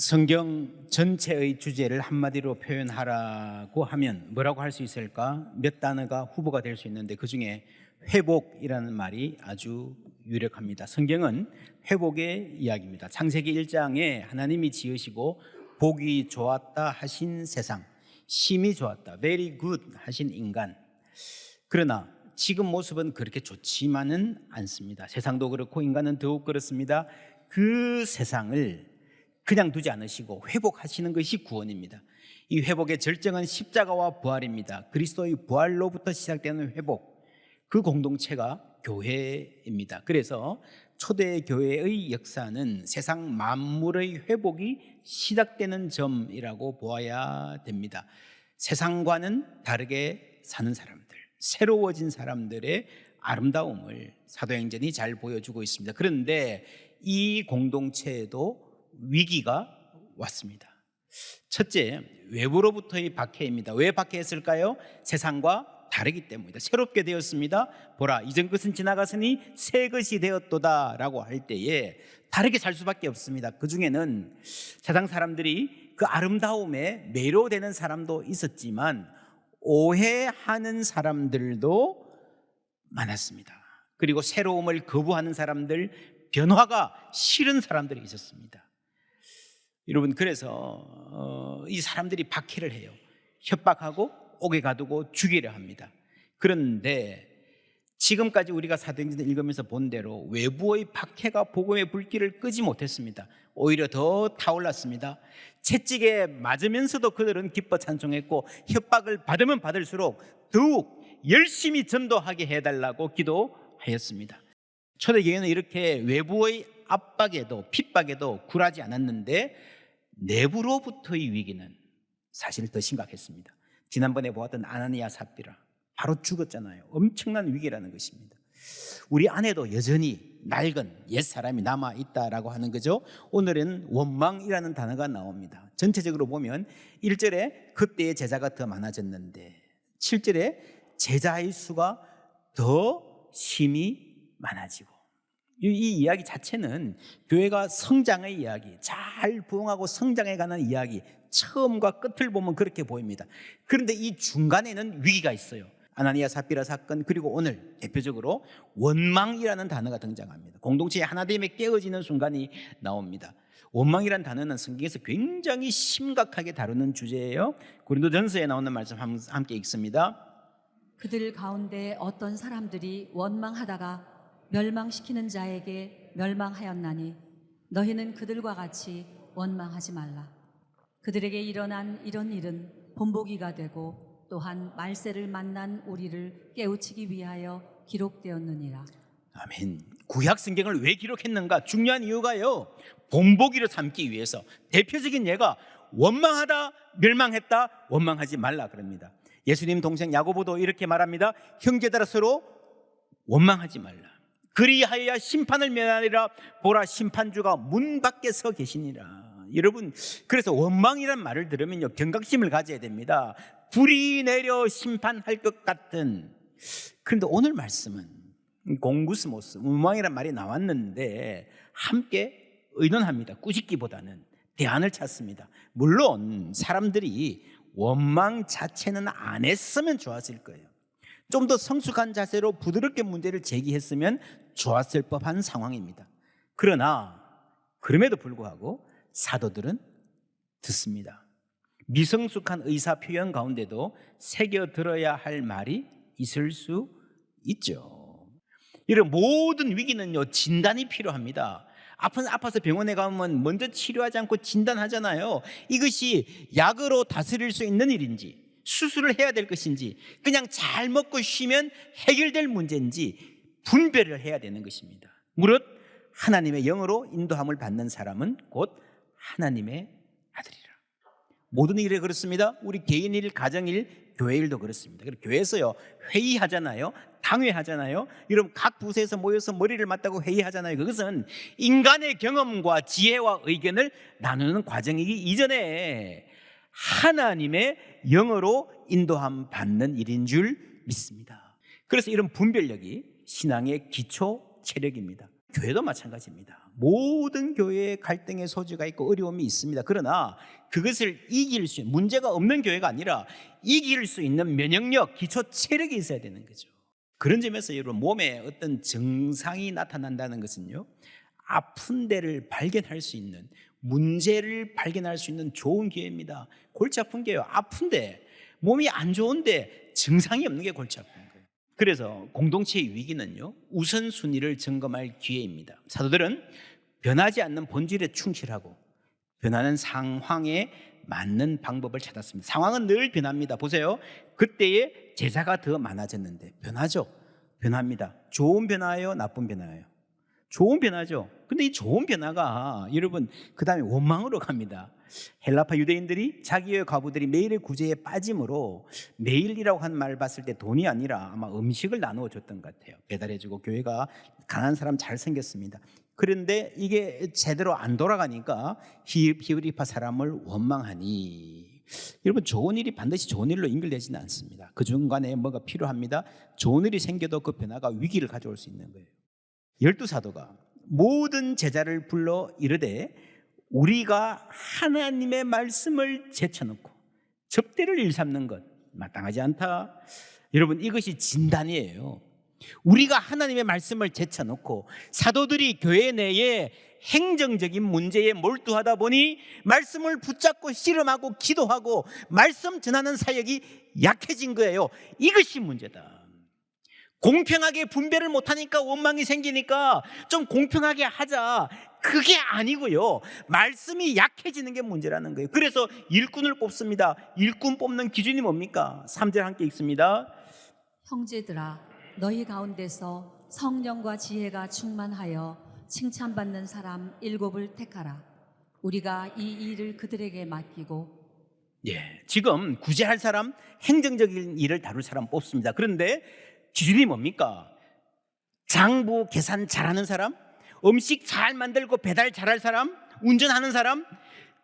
성경 전체의 주제를 한마디로 표현하라고 하면 뭐라고 할 수 있을까? 몇 단어가 후보가 될 수 있는데 그중에 회복이라는 말이 아주 유력합니다. 성경은 회복의 이야기입니다. 창세기 1장에 하나님이 지으시고 보기 좋았다 하신 세상, 심히 좋았다, very good 하신 인간. 그러나 지금 모습은 그렇게 좋지만은 않습니다. 세상도 그렇고 인간은 더욱 그렇습니다. 그 세상을 그냥 두지 않으시고 회복하시는 것이 구원입니다. 이 회복의 절정은 십자가와 부활입니다. 그리스도의 부활로부터 시작되는 회복, 그 공동체가 교회입니다. 그래서 초대 교회의 역사는 세상 만물의 회복이 시작되는 점이라고 보아야 됩니다. 세상과는 다르게 사는 사람들, 새로워진 사람들의 아름다움을 사도행전이 잘 보여주고 있습니다. 그런데 이 공동체에도 위기가 왔습니다. 첫째, 외부로부터의 박해입니다. 왜 박해했을까요? 세상과 다르기 때문이다. 새롭게 되었습니다. 보라, 이전 것은 지나갔으니 새 것이 되었도다 라고 할 때에 다르게 살 수밖에 없습니다. 그 중에는 세상 사람들이 그 아름다움에 매료되는 사람도 있었지만 오해하는 사람들도 많았습니다. 그리고 새로움을 거부하는 사람들, 변화가 싫은 사람들이 있었습니다. 여러분, 그래서 이 사람들이 박해를 해요. 협박하고 옥에 가두고 죽이려 합니다. 그런데 지금까지 우리가 사도행전을 읽으면서 본 대로 외부의 박해가 복음의 불길을 끄지 못했습니다. 오히려 더 타올랐습니다. 채찍에 맞으면서도 그들은 기뻐 찬송했고 협박을 받으면 받을수록 더욱 열심히 전도하게 해달라고 기도하였습니다. 초대교회는 이렇게 외부의 압박에도 핍박에도 굴하지 않았는데 내부로부터의 위기는 사실 더 심각했습니다. 지난번에 보았던 아나니아 삽비라, 바로 죽었잖아요. 엄청난 위기라는 것입니다. 우리 안에도 여전히 낡은 옛사람이 남아있다라고 하는 거죠. 오늘은 원망이라는 단어가 나옵니다. 전체적으로 보면 1절에 그때의 제자가 더 많아졌는데 7절에 제자의 수가 더 심히 많아지고, 이 이야기 자체는 교회가 성장의 이야기, 잘 부흥하고 성장해가는 이야기, 처음과 끝을 보면 그렇게 보입니다. 그런데 이 중간에는 위기가 있어요. 아나니아 삽비라 사건, 그리고 오늘 대표적으로 원망이라는 단어가 등장합니다. 공동체의 하나됨에 깨어지는 순간이 나옵니다. 원망이라는 단어는 성경에서 굉장히 심각하게 다루는 주제예요. 고린도전서에 나오는 말씀 함께 읽습니다. 그들 가운데 어떤 사람들이 원망하다가 멸망시키는 자에게 멸망하였나니 너희는 그들과 같이 원망하지 말라. 그들에게 일어난 이런 일은 본보기가 되고 또한 말세를 만난 우리를 깨우치기 위하여 기록되었느니라. 아멘. 구약 성경을 왜 기록했는가? 중요한 이유가요, 본보기로 삼기 위해서. 대표적인 예가 원망하다, 멸망했다, 원망하지 말라 그럽니다. 예수님 동생 야고보도 이렇게 말합니다. 형제들아 서로 원망하지 말라. 그리하여야 심판을 면하리라. 보라, 심판주가 문 밖에 서 계시니라. 여러분, 그래서 원망이란 말을 들으면요, 경각심을 가져야 됩니다. 불이 내려 심판할 것 같은. 그런데 오늘 말씀은 공구스모스, 원망이란 말이 나왔는데 함께 의논합니다. 꾸짖기보다는 대안을 찾습니다. 물론 사람들이 원망 자체는 안 했으면 좋았을 거예요. 좀 더 성숙한 자세로 부드럽게 문제를 제기했으면 좋았을 법한 상황입니다. 그러나 그럼에도 불구하고 사도들은 듣습니다. 미성숙한 의사 표현 가운데도 새겨 들어야 할 말이 있을 수 있죠. 이런 모든 위기는요, 진단이 필요합니다. 아파서 병원에 가면 먼저 치료하지 않고 진단하잖아요. 이것이 약으로 다스릴 수 있는 일인지, 수술을 해야 될 것인지, 그냥 잘 먹고 쉬면 해결될 문제인지 분별을 해야 되는 것입니다. 무릇 하나님의 영으로 인도함을 받는 사람은 곧 하나님의 아들이라. 모든 일에 그렇습니다. 우리 개인 일, 가정 일, 교회 일도 그렇습니다. 교회에서요, 회의하잖아요. 당회하잖아요. 여러분, 각 부서에서 모여서 머리를 맞다고 회의하잖아요. 그것은 인간의 경험과 지혜와 의견을 나누는 과정이기 이전에 하나님의 영으로 인도함 받는 일인 줄 믿습니다. 그래서 이런 분별력이 신앙의 기초 체력입니다. 교회도 마찬가지입니다. 모든 교회에 갈등의 소지가 있고 어려움이 있습니다. 그러나 그것을 이길 수 있는, 문제가 없는 교회가 아니라 이길 수 있는 면역력, 기초 체력이 있어야 되는 거죠. 그런 점에서 여러분, 몸에 어떤 증상이 나타난다는 것은요, 아픈 데를 발견할 수 있는, 문제를 발견할 수 있는 좋은 기회입니다. 골치 아픈 게요, 아픈데, 몸이 안 좋은데 증상이 없는 게 골치 아픈 거예요. 그래서 공동체의 위기는요, 우선순위를 점검할 기회입니다. 사도들은 변하지 않는 본질에 충실하고 변하는 상황에 맞는 방법을 찾았습니다. 상황은 늘 변합니다. 보세요. 그때의 제자가 더 많아졌는데 변하죠. 변합니다. 좋은 변화예요, 나쁜 변화예요? 좋은 변화죠. 근데 이 좋은 변화가 여러분 그 다음에 원망으로 갑니다. 헬라파 유대인들이 자기의 과부들이 매일의 구제에 빠짐으로, 매일이라고 한 말 봤을 때 돈이 아니라 아마 음식을 나누어 줬던 것 같아요. 배달해주고, 교회가 가난한 사람 잘 생겼습니다. 그런데 이게 제대로 안 돌아가니까 히브리파 사람을 원망하니, 여러분 좋은 일이 반드시 좋은 일로 연결되지는 않습니다. 그 중간에 뭐가 필요합니다. 좋은 일이 생겨도 그 변화가 위기를 가져올 수 있는 거예요. 12사도가 모든 제자를 불러 이르되 우리가 하나님의 말씀을 제쳐놓고 접대를 일삼는 것 마땅하지 않다. 여러분 이것이 진단이에요. 우리가 하나님의 말씀을 제쳐놓고 사도들이 교회 내에 행정적인 문제에 몰두하다 보니 말씀을 붙잡고 씨름하고 기도하고 말씀 전하는 사역이 약해진 거예요. 이것이 문제다. 공평하게 분배를 못하니까 원망이 생기니까 좀 공평하게 하자, 그게 아니고요, 말씀이 약해지는 게 문제라는 거예요. 그래서 일꾼을 뽑습니다. 일꾼 뽑는 기준이 뭡니까? 3절 함께 읽습니다. 형제들아, 너희 가운데서 성령과 지혜가 충만하여 칭찬받는 사람 7을 택하라. 우리가 이 일을 그들에게 맡기고. 지금 구제할 사람, 행정적인 일을 다룰 사람 뽑습니다. 그런데 기준이 뭡니까? 장부 계산 잘하는 사람, 음식 잘 만들고 배달 잘할 사람, 운전하는 사람,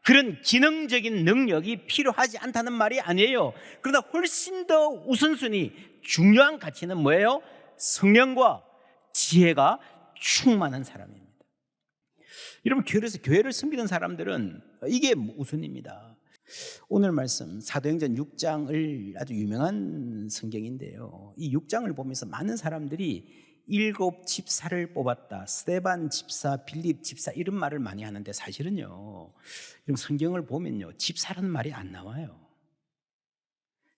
그런 기능적인 능력이 필요하지 않다는 말이 아니에요. 그러나 훨씬 더 우선순위, 중요한 가치는 뭐예요? 성령과 지혜가 충만한 사람입니다. 여러분, 교회를 섬기는 사람들은 이게 우선입니다. 오늘 말씀 사도행전 6장을 아주 유명한 성경인데요, 이 6장을 보면서 많은 사람들이 7 집사를 뽑았다, 스데반 집사, 빌립 집사, 이런 말을 많이 하는데 사실은요, 성경을 보면요, 집사라는 말이 안 나와요.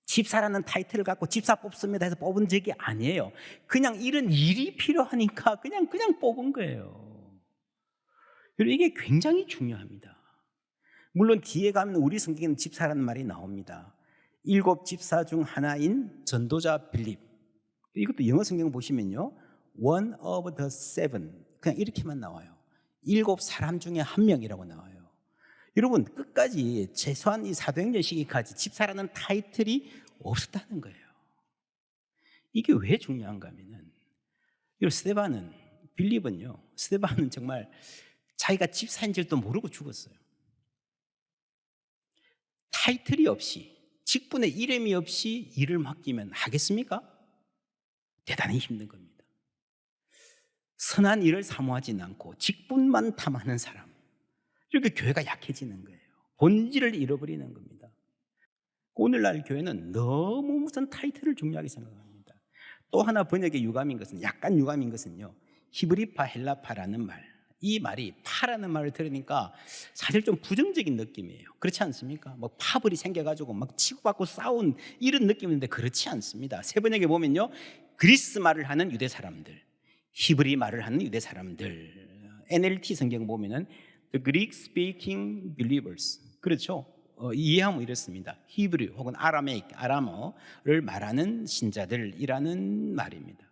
집사라는 타이틀을 갖고 집사 뽑습니다 해서 뽑은 적이 아니에요. 그냥 이런 일이 필요하니까 그냥 뽑은 거예요. 이게 굉장히 중요합니다. 물론 뒤에 가면 우리 성경에는 집사라는 말이 나옵니다. 7 집사 중 하나인 전도자 빌립, 이것도 영어 성경 보시면요, one of the 7, 그냥 이렇게만 나와요. 7 사람 중에 한 명이라고 나와요. 여러분 끝까지 최소한 이 사도행전 시기까지 집사라는 타이틀이 없었다는 거예요. 이게 왜 중요한가 하면은, 스데반은 정말 자기가 집사인 줄도 모르고 죽었어요. 타이틀이 없이, 직분의 이름이 없이 일을 맡기면 하겠습니까? 대단히 힘든 겁니다. 선한 일을 사모하지는 않고 직분만 탐하는 사람, 이렇게 교회가 약해지는 거예요. 본질을 잃어버리는 겁니다. 오늘날 교회는 너무 무슨 타이틀을 중요하게 생각합니다. 또 하나 번역의 약간 유감인 것은요, 히브리파 헬라파라는 말, 이 말이 파라는 말을 들으니까 사실 좀 부정적인 느낌이에요. 그렇지 않습니까? 뭐 파벌이 생겨가지고 막 치고받고 싸운 이런 느낌인데 그렇지 않습니다. 세 번역에 보면요, 그리스 말을 하는 유대 사람들, 히브리 말을 하는 유대 사람들, NLT 성경 보면은 The Greek speaking believers, 그렇죠? 이해하면 이렇습니다. 히브리 혹은 아람어를 말하는 신자들이라는 말입니다.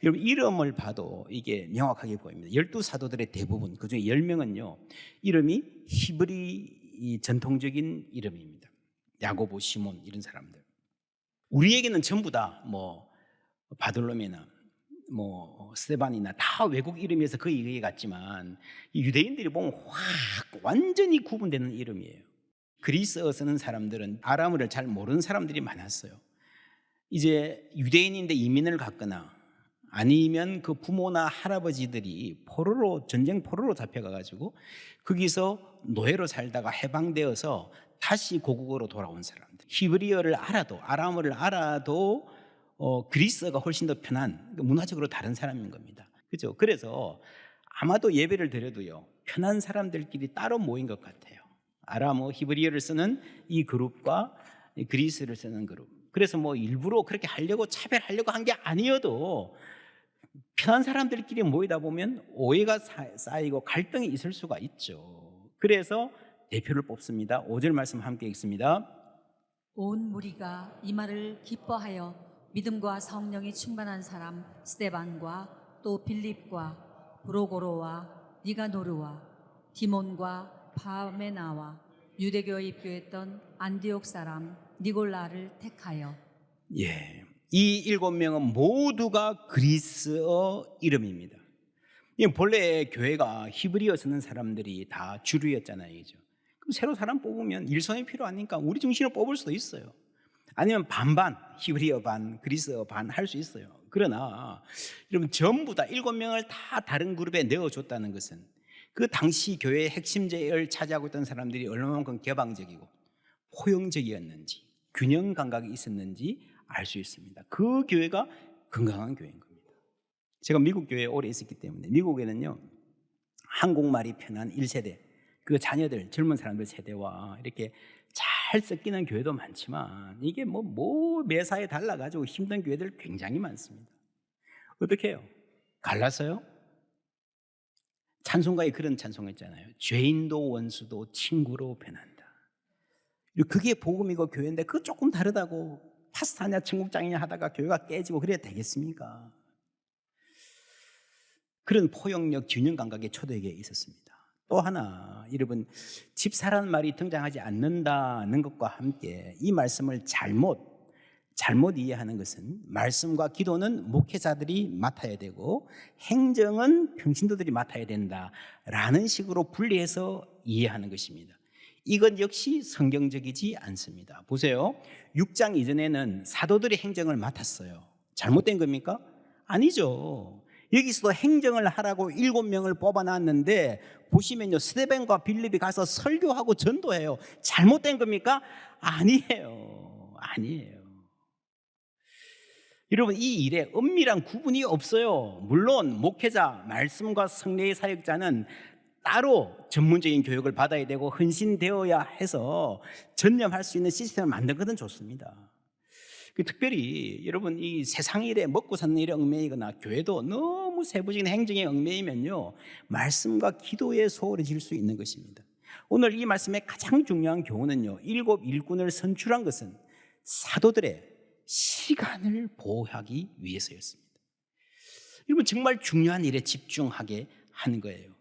여러분 이름을 봐도 이게 명확하게 보입니다. 12사도들의 대부분, 그중에 10명은요 이름이 히브리 전통적인 이름입니다. 야고보, 시몬, 이런 사람들. 우리에게는 전부 다 뭐 바돌로메나 뭐 스데반이나 다 외국 이름에서 그 이해 같지만, 유대인들이 보면 완전히 구분되는 이름이에요. 그리스어 쓰는 사람들은 아람어를 잘 모르는 사람들이 많았어요. 이제 유대인인데 이민을 갔거나 아니면 그 부모나 할아버지들이 전쟁 포로로 잡혀가가지고 거기서 노예로 살다가 해방되어서 다시 고국으로 돌아온 사람들. 히브리어를 알아도, 아람어를 알아도 그리스어가 훨씬 더 편한, 문화적으로 다른 사람인 겁니다. 그죠? 그래서 아마도 예배를 드려도요, 편한 사람들끼리 따로 모인 것 같아요. 아람어, 히브리어를 쓰는 이 그룹과 그리스어를 쓰는 그룹. 그래서 뭐 일부러 그렇게 하려고 차별하려고 한 게 아니어도 편한 사람들끼리 모이다 보면 오해가 쌓이고 갈등이 있을 수가 있죠. 그래서 대표를 뽑습니다. 5절 말씀 함께 읽습니다. 온 무리가 이 말을 기뻐하여 믿음과 성령이 충만한 사람 스데반과 또 빌립과 브로고로와 니가노르와 디몬과 바메나와 유대교에 입교했던 안디옥 사람 니골라를 택하여. 예, 이 7명은 모두가 그리스어 이름입니다. 본래 교회가 히브리어 쓰는 사람들이 다 주류였잖아요. 그럼 새로 사람 뽑으면 일선이 필요하니까 우리 중심으로 뽑을 수도 있어요. 아니면 반반, 히브리어 반, 그리스어 반 할 수 있어요. 그러나 여러분, 전부 다 7명을 다 다른 그룹에 넣어줬다는 것은 그 당시 교회의 핵심제를 차지하고 있던 사람들이 얼마만큼 개방적이고 포용적이었는지, 균형 감각이 있었는지 알 수 있습니다. 그 교회가 건강한 교회인 겁니다. 제가 미국 교회에 오래 있었기 때문에, 미국에는요, 한국말이 편한 1세대, 그 자녀들, 젊은 사람들 세대와 이렇게 잘 섞이는 교회도 많지만, 이게 매사에 달라가지고 힘든 교회들 굉장히 많습니다. 어떻게 해요? 갈라서요? 찬송가에 그런 찬송 있잖아요. 죄인도 원수도 친구로 변한다. 그게 복음이고 교회인데 그거 조금 다르다고 파스타냐 청국장이냐 하다가 교회가 깨지고 그래야 되겠습니까? 그런 포용력, 균형 감각의 초대교회에 있었습니다. 또 하나, 여러분, 집사라는 말이 등장하지 않는다는 것과 함께 이 말씀을 잘못 이해하는 것은, 말씀과 기도는 목회자들이 맡아야 되고 행정은 평신도들이 맡아야 된다라는 식으로 분리해서 이해하는 것입니다. 이건 역시 성경적이지 않습니다. 보세요. 6장 이전에는 사도들이 행정을 맡았어요. 잘못된 겁니까? 아니죠. 여기서도 행정을 하라고 7명을 뽑아놨는데 보시면요, 스데반과 빌립이 가서 설교하고 전도해요. 잘못된 겁니까? 아니에요. 여러분, 이 일에 엄밀한 구분이 없어요. 물론 목회자, 말씀과 성례의 사역자는 따로 전문적인 교육을 받아야 되고 헌신되어야 해서 전념할 수 있는 시스템을 만든 것은 좋습니다. 특별히 여러분, 이 세상 일에, 먹고 사는 일에 얽매이거나 교회도 너무 세부적인 행정에 얽매이면요, 말씀과 기도에 소홀해질 수 있는 것입니다. 오늘 이 말씀의 가장 중요한 교훈은요, 7 일꾼을 선출한 것은 사도들의 시간을 보호하기 위해서였습니다. 여러분, 정말 중요한 일에 집중하게 하는 거예요.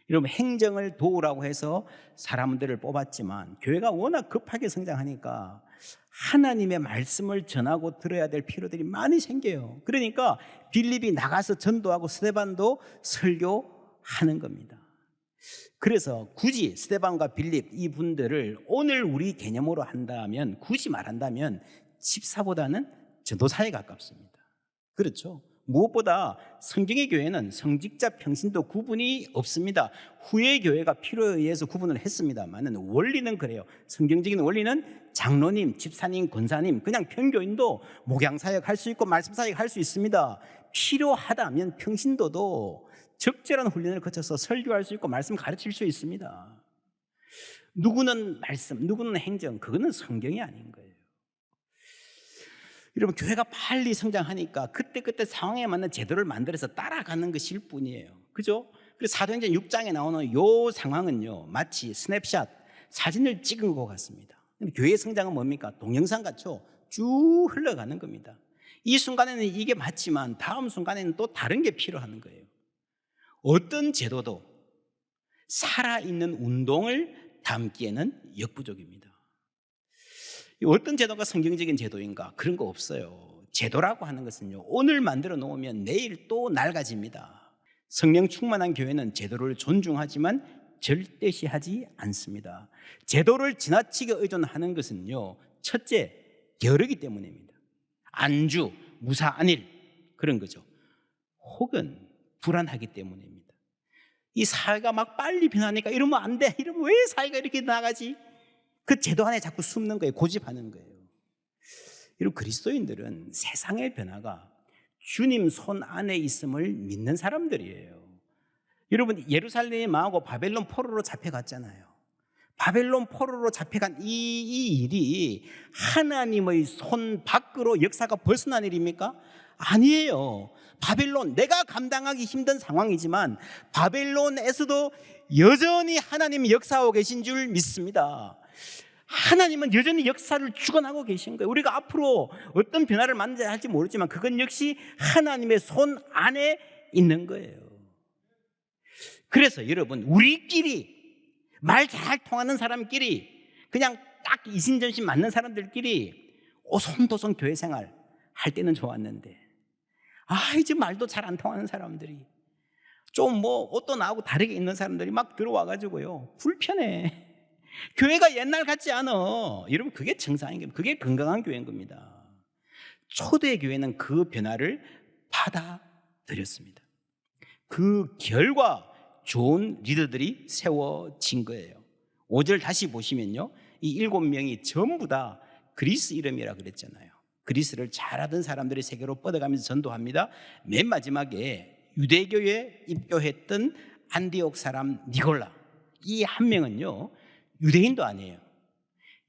여러분, 행정을 도우라고 해서 사람들을 뽑았지만 교회가 워낙 급하게 성장하니까 하나님의 말씀을 전하고 들어야 될 필요들이 많이 생겨요. 그러니까 빌립이 나가서 전도하고 스데반도 설교하는 겁니다. 그래서 굳이 스데반과 빌립 이분들을 오늘 우리 개념으로 한다면, 굳이 말한다면 집사보다는 전도사에 가깝습니다. 그렇죠? 무엇보다 성경의 교회는 성직자 평신도 구분이 없습니다. 후의 교회가 필요에 의해서 구분을 했습니다만 원리는 그래요. 성경적인 원리는 장로님, 집사님, 권사님, 그냥 평교인도 목양사역 할 수 있고 말씀사역 할 수 있습니다. 필요하다면 평신도도 적절한 훈련을 거쳐서 설교할 수 있고 말씀 가르칠 수 있습니다. 누구는 말씀, 누구는 행정, 그거는 성경이 아닌 거예요. 여러분, 교회가 빨리 성장하니까 그때 상황에 맞는 제도를 만들어서 따라가는 것일 뿐이에요. 그죠? 그래서 사도행전 6장에 나오는 요 상황은요, 마치 스냅샷, 사진을 찍은 것 같습니다. 근데 교회의 성장은 뭡니까? 동영상 같죠? 쭉 흘러가는 겁니다. 이 순간에는 이게 맞지만 다음 순간에는 또 다른 게 필요한 거예요. 어떤 제도도 살아있는 운동을 담기에는 역부족입니다. 어떤 제도가 성경적인 제도인가? 그런 거 없어요. 제도라고 하는 것은요, 오늘 만들어 놓으면 내일 또 낡아집니다. 성령 충만한 교회는 제도를 존중하지만 절대시하지 않습니다. 제도를 지나치게 의존하는 것은요, 첫째, 게으르기 때문입니다. 안주, 무사, 안일, 그런 거죠. 혹은 불안하기 때문입니다. 이 사회가 막 빨리 변하니까 이러면 안 돼. 이러면 왜 사회가 이렇게 나가지? 그 제도 안에 자꾸 숨는 거예요. 고집하는 거예요. 이런 그리스도인들은 세상의 변화가 주님 손 안에 있음을 믿는 사람들이에요. 여러분, 예루살렘이 망하고 바벨론 포로로 잡혀갔잖아요. 바벨론 포로로 잡혀간 이 일이 하나님의 손 밖으로 역사가 벗어난 일입니까? 아니에요. 바벨론, 내가 감당하기 힘든 상황이지만 바벨론에서도 여전히 하나님이 역사하고 계신 줄 믿습니다. 하나님은 여전히 역사를 주관하고 계신 거예요. 우리가 앞으로 어떤 변화를 만나야 할지 모르지만 그건 역시 하나님의 손 안에 있는 거예요. 그래서 여러분, 우리끼리 말 잘 통하는 사람끼리, 그냥 딱 이신전심 맞는 사람들끼리 오손도손 교회 생활 할 때는 좋았는데, 이제 말도 잘 안 통하는 사람들이, 좀 옷도 나하고 다르게 입는 사람들이 막 들어와가지고요, 불편해. 교회가 옛날 같지 않아. 여러분, 그게 정상인 겁니다. 그게 건강한 교회인 겁니다. 초대 교회는 그 변화를 받아들였습니다. 그 결과 좋은 리더들이 세워진 거예요. 5절 다시 보시면요, 이 7명이 전부 다 그리스 이름이라 그랬잖아요. 그리스를 잘하던 사람들이 세계로 뻗어가면서 전도합니다. 맨 마지막에 유대교에 입교했던 안디옥 사람 니골라, 이 한 명은요 유대인도 아니에요.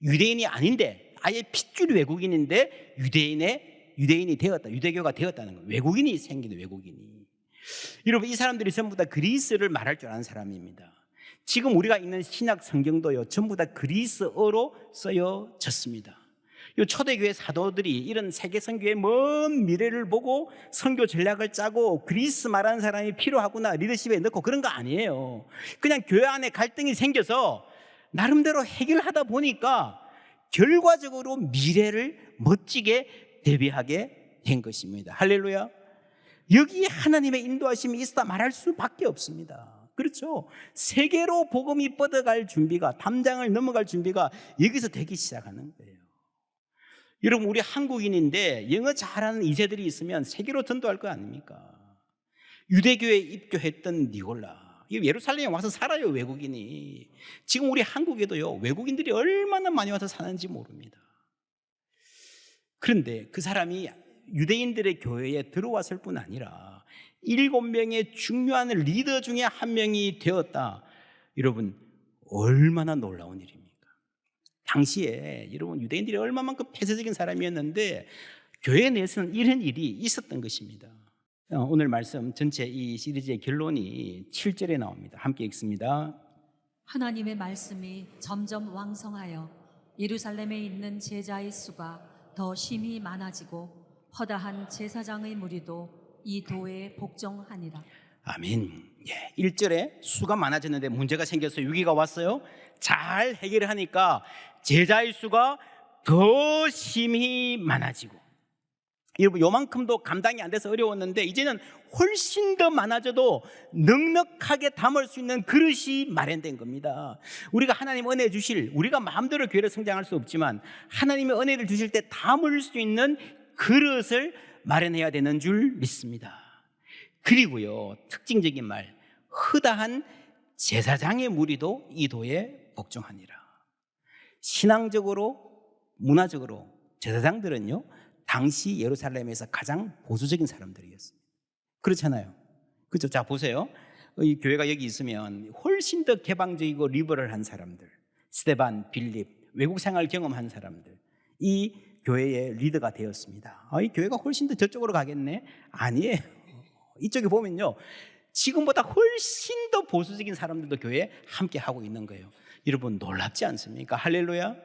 유대인이 아닌데 아예 핏줄이 외국인인데 유대인이 되었다, 유대교가 되었다는 거예요. 외국인이 생긴, 외국인이. 여러분, 이 사람들이 전부 다 그리스를 말할 줄 아는 사람입니다. 지금 우리가 읽는 신약 성경도요, 전부 다 그리스어로 쓰여졌습니다. 이 초대교회 사도들이 이런 세계 선교의 먼 미래를 보고 선교 전략을 짜고 그리스 말하는 사람이 필요하구나 리더십에 넣고 그런 거 아니에요. 그냥 교회 안에 갈등이 생겨서 나름대로 해결하다 보니까 결과적으로 미래를 멋지게 대비하게 된 것입니다. 할렐루야. 여기에 하나님의 인도하심이 있다 말할 수밖에 없습니다. 그렇죠? 세계로 복음이 뻗어갈 준비가, 담장을 넘어갈 준비가 여기서 되기 시작하는 거예요. 여러분, 우리 한국인인데 영어 잘하는 2세들이 있으면 세계로 전도할 거 아닙니까? 유대교에 입교했던 니골라, 예루살렘에 와서 살아요, 외국인이. 지금 우리 한국에도요, 외국인들이 얼마나 많이 와서 사는지 모릅니다. 그런데 그 사람이 유대인들의 교회에 들어왔을 뿐 아니라 7명의 중요한 리더 중에 한 명이 되었다. 여러분, 얼마나 놀라운 일입니까? 당시에 여러분, 유대인들이 얼마만큼 폐쇄적인 사람이었는데 교회 내에서는 이런 일이 있었던 것입니다. 오늘 말씀 전체 이 시리즈의 결론이 7절에 나옵니다. 함께 읽습니다. 하나님의 말씀이 점점 왕성하여 예루살렘에 있는 제자의 수가 더 심히 많아지고 허다한 제사장의 무리도 이 도에 복종하니라. 아멘. 1절에 수가 많아졌는데 문제가 생겼어요. 위기가 왔어요. 잘 해결을 하니까 제자의 수가 더 심히 많아지고, 여러분, 요만큼도 감당이 안 돼서 어려웠는데 이제는 훨씬 더 많아져도 넉넉하게 담을 수 있는 그릇이 마련된 겁니다. 우리가 하나님 은혜 주실, 우리가 마음대로 교회를 성장할 수 없지만 하나님의 은혜를 주실 때 담을 수 있는 그릇을 마련해야 되는 줄 믿습니다. 그리고요, 특징적인 말, 허다한 제사장의 무리도 이 도에 복종하니라. 신앙적으로, 문화적으로 제사장들은요, 당시 예루살렘에서 가장 보수적인 사람들이었습니다. 그렇잖아요. 그렇죠? 자, 보세요. 이 교회가 여기 있으면 훨씬 더 개방적이고 리버럴한 사람들, 스데반, 빌립, 외국 생활 경험한 사람들, 이 교회의 리더가 되었습니다. 이 교회가 훨씬 더 저쪽으로 가겠네? 아니에요. 이쪽에 보면요, 지금보다 훨씬 더 보수적인 사람들도 교회에 함께 하고 있는 거예요. 여러분, 놀랍지 않습니까? 할렐루야.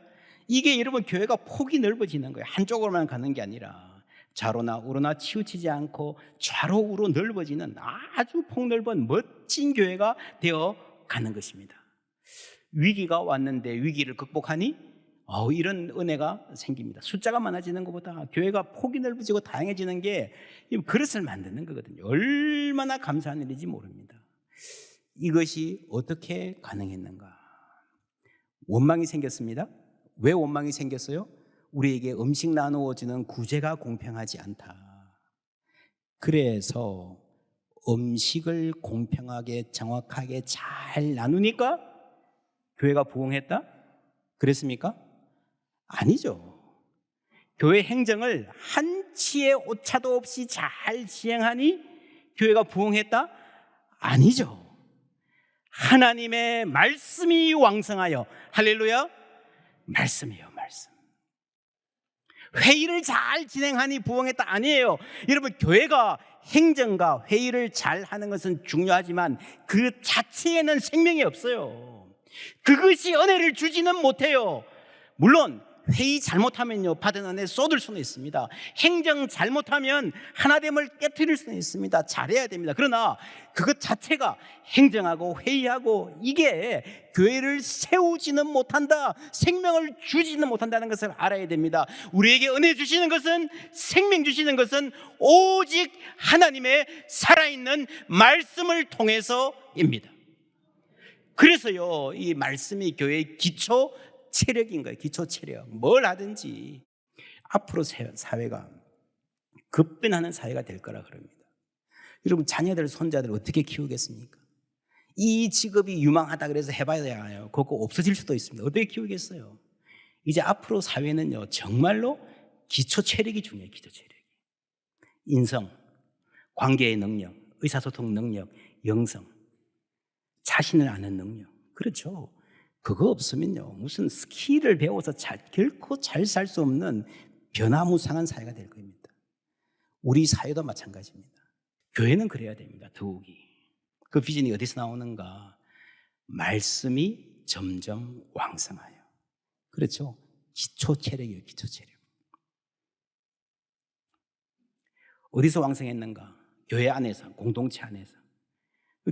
이게 여러분, 교회가 폭이 넓어지는 거예요. 한쪽으로만 가는 게 아니라 좌로나 우로나 치우치지 않고 좌로 우로 넓어지는 아주 폭넓은 멋진 교회가 되어 가는 것입니다. 위기가 왔는데 위기를 극복하니 이런 은혜가 생깁니다. 숫자가 많아지는 것보다 교회가 폭이 넓어지고 다양해지는 게 그릇을 만드는 거거든요. 얼마나 감사한 일인지 모릅니다. 이것이 어떻게 가능했는가? 원망이 생겼습니다. 왜 원망이 생겼어요? 우리에게 음식 나누어지는 구제가 공평하지 않다. 그래서 음식을 공평하게 정확하게 잘 나누니까 교회가 부흥했다? 그랬습니까? 아니죠. 교회 행정을 한치의 오차도 없이 잘 시행하니 교회가 부흥했다? 아니죠. 하나님의 말씀이 왕성하여, 할렐루야, 말씀이에요, 말씀. 회의를 잘 진행하니 부흥했다? 아니에요. 여러분, 교회가 행정과 회의를 잘 하는 것은 중요하지만 그 자체에는 생명이 없어요. 그것이 은혜를 주지는 못해요. 물론 회의 잘못하면요, 받은 은혜 쏟을 수는 있습니다. 행정 잘못하면 하나됨을 깨트릴 수는 있습니다. 잘해야 됩니다. 그러나 그것 자체가 행정하고 회의하고 이게 교회를 세우지는 못한다, 생명을 주지는 못한다는 것을 알아야 됩니다. 우리에게 은혜 주시는 것은, 생명 주시는 것은 오직 하나님의 살아있는 말씀을 통해서입니다. 그래서요, 이 말씀이 교회의 기초 체력인 거예요. 기초 체력. 뭘 하든지 앞으로 사회가 급변하는 사회가 될 거라 그럽니다. 여러분, 자녀들, 손자들 어떻게 키우겠습니까? 이 직업이 유망하다 그래서 해봐야 해요. 그거 없어질 수도 있습니다. 어떻게 키우겠어요? 이제 앞으로 사회는요, 정말로 기초 체력이 중요해요. 기초 체력이. 인성, 관계의 능력, 의사소통 능력, 영성, 자신을 아는 능력. 그렇죠. 그거 없으면요, 무슨 스킬을 배워서 결코 잘 살 수 없는 변화무쌍한 사회가 될 겁니다. 우리 사회도 마찬가지입니다. 교회는 그래야 됩니다. 더욱이. 그 비전이 어디서 나오는가? 말씀이 점점 왕성하여. 그렇죠. 기초 체력이에요. 기초 체력. 어디서 왕성했는가? 교회 안에서, 공동체 안에서.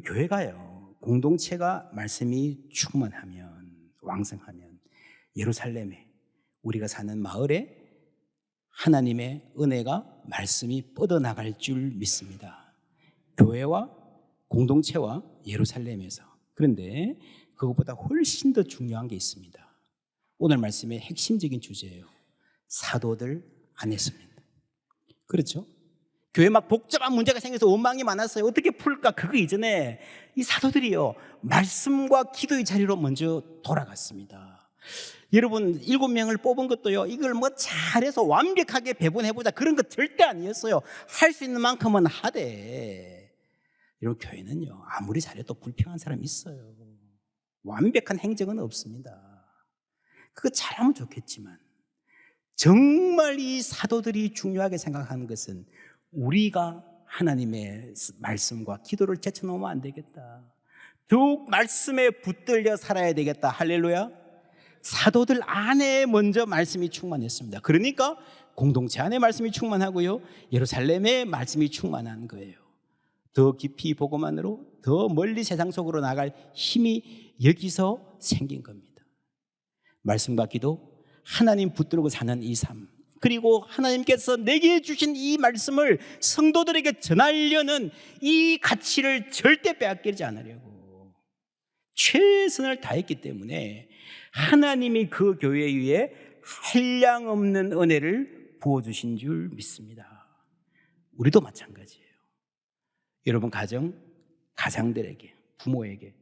교회가요, 공동체가 말씀이 충만하면, 왕성하면 예루살렘에, 우리가 사는 마을에 하나님의 은혜가, 말씀이 뻗어나갈 줄 믿습니다. 교회와 공동체와 예루살렘에서. 그런데 그것보다 훨씬 더 중요한 게 있습니다. 오늘 말씀의 핵심적인 주제예요. 사도들 안에서입니다. 그렇죠? 교회 막 복잡한 문제가 생겨서 원망이 많았어요. 어떻게 풀까? 그거 이전에 이 사도들이요, 말씀과 기도의 자리로 먼저 돌아갔습니다. 여러분, 7명을 뽑은 것도요, 이걸 뭐 잘해서 완벽하게 배분해보자, 그런 거 절대 아니었어요. 할 수 있는 만큼은 하되. 여러분, 교회는요, 아무리 잘해도 불평한 사람이 있어요. 완벽한 행정은 없습니다. 그거 잘하면 좋겠지만, 정말 이 사도들이 중요하게 생각하는 것은 우리가 하나님의 말씀과 기도를 제쳐놓으면 안 되겠다. 더욱 말씀에 붙들려 살아야 되겠다. 할렐루야. 사도들 안에 먼저 말씀이 충만했습니다. 그러니까 공동체 안에 말씀이 충만하고요, 예루살렘에 말씀이 충만한 거예요. 더 깊이 보고만으로 더 멀리 세상 속으로 나갈 힘이 여기서 생긴 겁니다. 말씀과 기도, 하나님 붙들고 사는 이 삶, 그리고 하나님께서 내게 주신 이 말씀을 성도들에게 전하려는 이 가치를 절대 빼앗기지 않으려고 최선을 다했기 때문에 하나님이 그 교회 위에 한량없는 은혜를 부어주신 줄 믿습니다. 우리도 마찬가지예요. 여러분, 가장들에게, 부모에게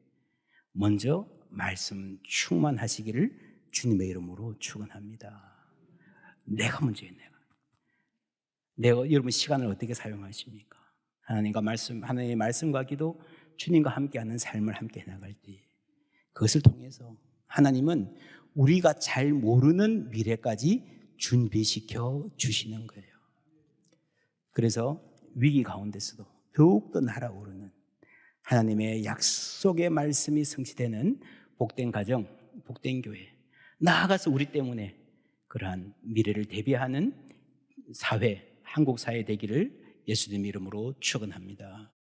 먼저 말씀 충만하시기를 주님의 이름으로 축원합니다. 내가 문제예요. 내가 여러분 시간을 어떻게 사용하십니까? 하나님의 말씀과 기도, 주님과 함께하는 삶을 함께 해나갈 때, 그것을 통해서 하나님은 우리가 잘 모르는 미래까지 준비시켜 주시는 거예요. 그래서 위기 가운데서도 더욱더 날아오르는 하나님의 약속의 말씀이 성취되는 복된 가정, 복된 교회, 나아가서 우리 때문에 그러한 미래를 대비하는 사회, 한국 사회 되기를 예수님 이름으로 축원합니다.